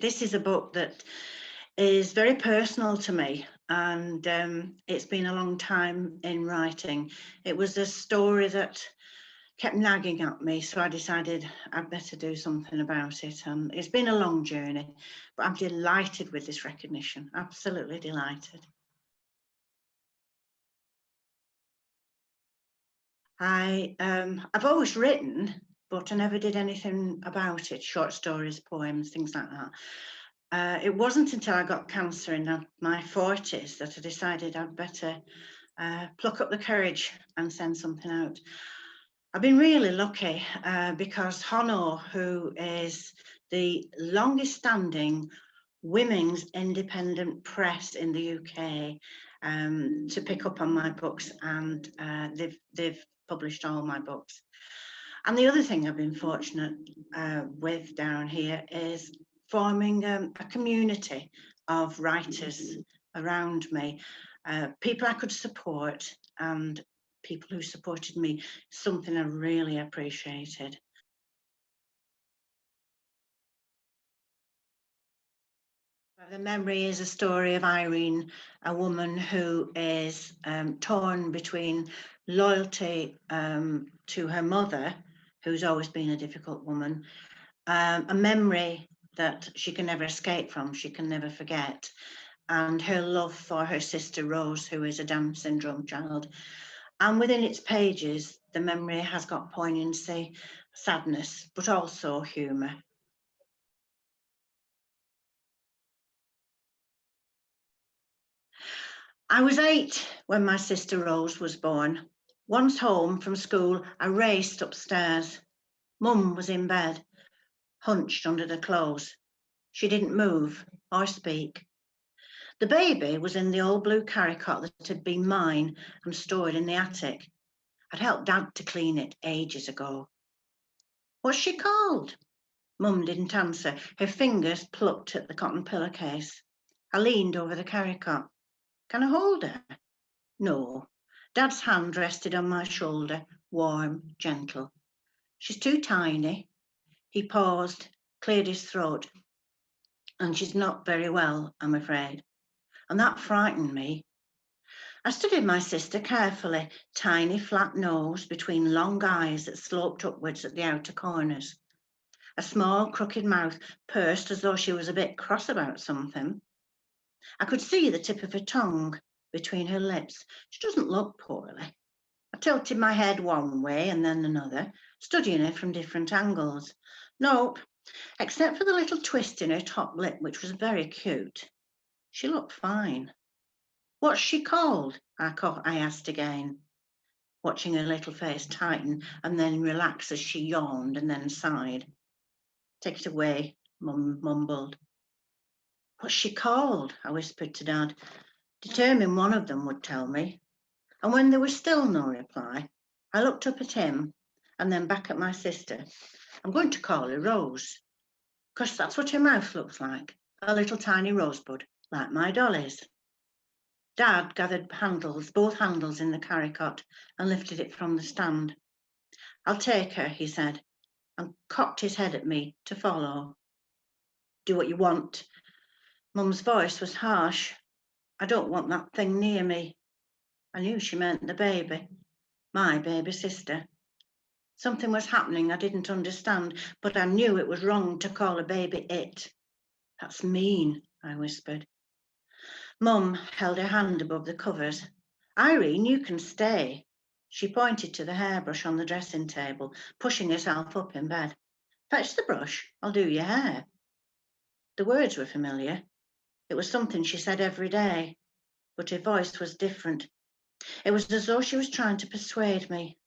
this is a book that is very personal to me, and it's been a long time in writing. It was a story that kept nagging at me, so I decided I'd better do something about it. And it's been a long journey, but I'm delighted with this recognition, absolutely delighted. I've always written, but I never did anything about it, short stories, poems, things like that. It wasn't until I got cancer in my 40s that I decided I'd better pluck up the courage and send something out. I've been really lucky because Honno, who is the longest standing women's independent press in the UK, to pick up on my books, and they've published all my books. And the other thing I've been fortunate with down here is forming a community of writers around me, people I could support, and people who supported me, something I really appreciated. The memory is a story of Irene, a woman who is torn between loyalty to her mother, who's always been a difficult woman, a memory that she can never escape from, she can never forget, and her love for her sister Rose, who is a Down syndrome child. And within its pages, the memory has got poignancy, sadness, but also humour. I was 8 when my sister Rose was born. Once home from school, I raced upstairs. Mum was in bed, hunched under the clothes. She didn't move or speak. The baby was in the old blue carry-cot that had been mine and stored in the attic. I'd helped Dad to clean it ages ago. What's she called? Mum didn't answer. Her fingers plucked at the cotton pillowcase. I leaned over the carry-cot. Can I hold her? No. Dad's hand rested on my shoulder, warm, gentle. She's too tiny. He paused, cleared his throat. And she's not very well, I'm afraid. And that frightened me. I studied my sister carefully, tiny flat nose between long eyes that sloped upwards at the outer corners. A small crooked mouth pursed as though she was a bit cross about something. I could see the tip of her tongue between her lips. She doesn't look poorly. I tilted my head one way and then another, studying her from different angles. Nope, except for the little twist in her top lip, which was very cute. She looked fine. What's she called? I asked again, watching her little face tighten and then relax as she yawned and then sighed. Take it away, Mum mumbled. What's she called? I whispered to Dad, determined one of them would tell me. And when there was still no reply, I looked up at him and then back at my sister. I'm going to call her Rose, because that's what her mouth looks like, a little tiny rosebud, like my dolly's. Dad gathered both handles in the carry-cot and lifted it from the stand. I'll take her, he said, and cocked his head at me to follow. Do what you want. Mum's voice was harsh. I don't want that thing near me. I knew she meant the baby, my baby sister. Something was happening I didn't understand, but I knew it was wrong to call a baby it. That's mean, I whispered. Mum held her hand above the covers. Irene, you can stay. She pointed to the hairbrush on the dressing table, pushing herself up in bed. Fetch the brush, I'll do your hair. The words were familiar. It was something she said every day, but her voice was different. It was as though she was trying to persuade me.